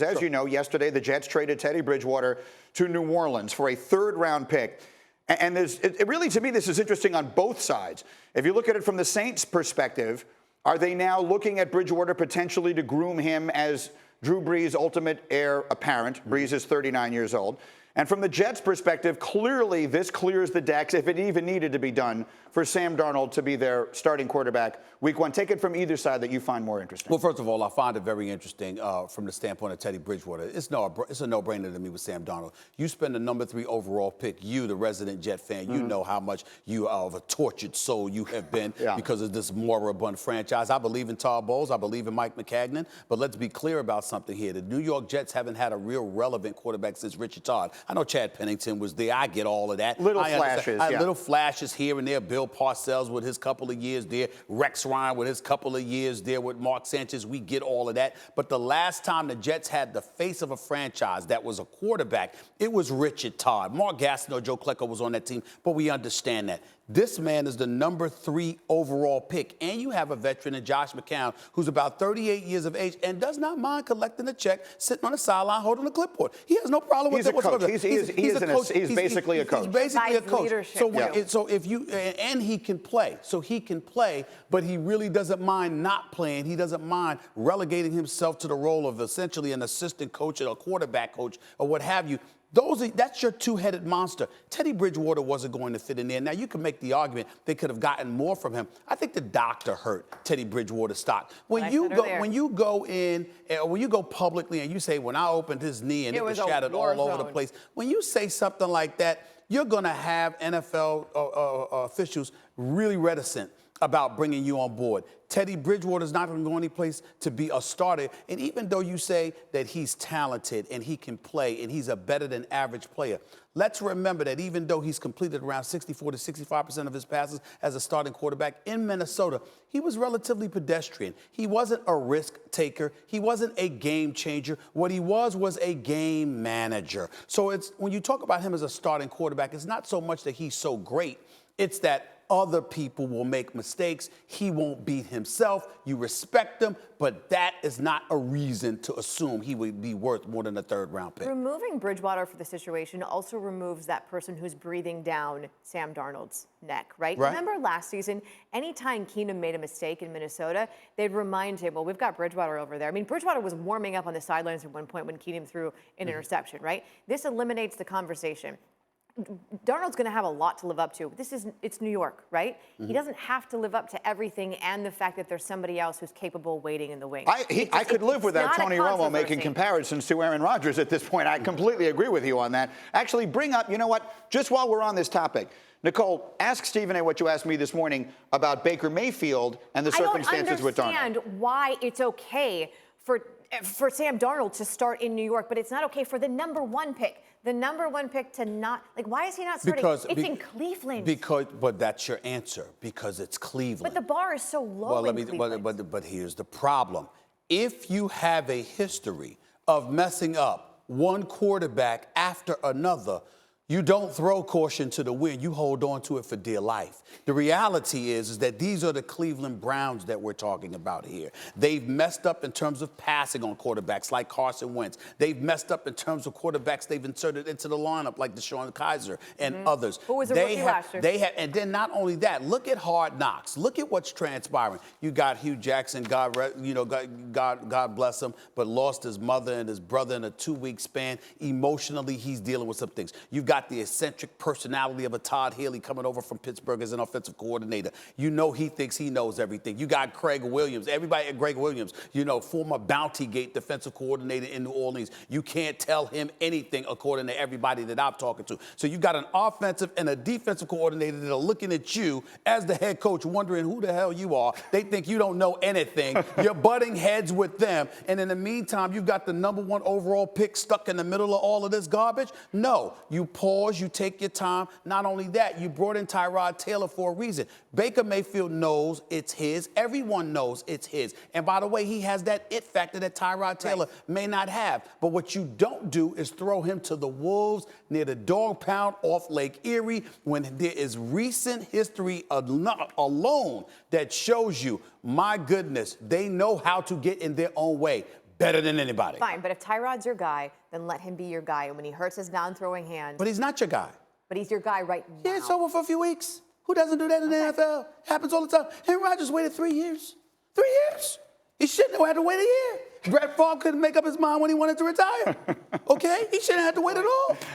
As you know, yesterday the Jets traded Teddy Bridgewater to New Orleans for a third-round pick. And it really, to me, this is interesting on both sides. If you look at it from the Saints' perspective, are they now looking at Bridgewater potentially to groom him as Drew Brees' ultimate heir apparent? Brees is 39 years old. And from the Jets' perspective, clearly this clears the decks, if it even needed to be done, for Sam Darnold to be their starting quarterback week one. Take it from either side that you find more interesting. Well, first of all, I find it very interesting from the standpoint of Teddy Bridgewater. It's a no-brainer to me with Sam Darnold. You spend the number 3 overall pick. You, the resident Jet fan, you know how much you are of a tortured soul you have been because of this moribund franchise. I believe in Todd Bowles. I believe in Mike McCagnon. But let's be clear about something here. The New York Jets haven't had a real relevant quarterback since Richard Todd. I know Chad Pennington was there. I get all of that. Little flashes, Little flashes here and there. Bill Parcells with his couple of years there. Rex Ryan with his couple of years there with Mark Sanchez. We get all of that. But the last time the Jets had the face of a franchise that was a quarterback, it was Richard Todd. Mark Gaston or Joe Klecko was on that team, but we understand that. This man is the number 3 overall pick. And you have a veteran in Josh McCown who's about 38 years of age and does not mind collecting a check, sitting on the sideline holding a clippleboard. He has no problem with that whatsoever. He's basically a coach. He's basically a coach. Leadership. So if you and he can play. So he can play, but he really doesn't mind not playing. He doesn't mind relegating himself to the role of essentially an assistant coach or a quarterback coach or what have you. That's your two-headed monster. Teddy Bridgewater wasn't going to fit in there. Now, you can make the argument they could have gotten more from him. I think the doctor hurt Teddy Bridgewater's stock. When you go publicly and you say, when I opened his knee and it was shattered all over the place, when you say something like that, you're going to have NFL officials really reticent about bringing you on board. Teddy Bridgewater is not going to go any place to be a starter. And even though you say that he's talented and he can play and he's a better than average player, let's remember that even though he's completed around 64 to 65% of his passes as a starting quarterback in Minnesota, he was relatively pedestrian. He wasn't a risk taker. He wasn't a game changer. What he was a game manager. So when you talk about him as a starting quarterback, it's not so much that he's so great. It's that other people will make mistakes. He won't beat himself. You respect him, but that is not a reason to assume he would be worth more than a third-round pick. Removing Bridgewater for the situation also removes that person who's breathing down Sam Darnold's neck, right? Remember last season, anytime Keenum made a mistake in Minnesota, they'd remind him, well, we've got Bridgewater over there. I mean, Bridgewater was warming up on the sidelines at one point when Keenum threw an interception, right? This eliminates the conversation. Darnold's going to have a lot to live up to. It's New York, right? He doesn't have to live up to everything and the fact that there's somebody else who's capable waiting in the wings. I could live without Tony Romo making comparisons to Aaron Rodgers at this point. I completely agree with you on that. Actually, bring up, you know what, just while we're on this topic, Nicole, ask Stephen A. what you asked me this morning about Baker Mayfield and the circumstances with Darnold. I don't understand why it's okay for Sam Darnold to start in New York, but it's not okay for the number 1 pick. The number 1 pick to not, like, why is he not starting? It's in Cleveland. But that's your answer, because it's Cleveland. But the bar is so low in Cleveland. But here's the problem. If you have a history of messing up one quarterback after another, you don't throw caution to the wind. You hold on to it for dear life. The reality is that these are the Cleveland Browns that we're talking about here. They've messed up in terms of passing on quarterbacks like Carson Wentz. They've messed up in terms of quarterbacks they've inserted into the lineup like DeShone Kizer and others. Who was a rookie last year? And then not only that, look at Hard Knocks. Look at what's transpiring. You got Hugh Jackson, God bless him, but lost his mother and his brother in a 2-week span. Emotionally, he's dealing with some things. You've got the eccentric personality of a Todd Haley coming over from Pittsburgh as an offensive coordinator. You know he thinks he knows everything. You got Craig Williams. Everybody at Greg Williams, former Bounty Gate defensive coordinator in New Orleans. You can't tell him anything according to everybody that I'm talking to. So you got an offensive and a defensive coordinator that are looking at you as the head coach wondering who the hell you are. They think you don't know anything. You're butting heads with them. And in the meantime, you've got the number 1 overall pick stuck in the middle of all of this garbage. No, you pause, you take your time. Not only that, you brought in Tyrod Taylor for a reason. Baker Mayfield knows it's his. Everyone knows it's his. And by the way, he has that it factor that Tyrod Taylor may not have. But what you don't do is throw him to the wolves near the dog pound off Lake Erie when there is recent history alone that shows you, my goodness, they know how to get in their own way. better than anybody. Fine, but if Tyrod's your guy, then let him be your guy. And when he hurts his non-throwing hand, But he's not your guy. but he's your guy right now. Yeah, it's over for a few weeks. Who doesn't do that in the NFL? Happens all the time. Aaron Rodgers waited 3 years. 3 years. He shouldn't have had to wait a year. Brett Favre couldn't make up his mind when he wanted to retire. Okay? He shouldn't have had to wait at all.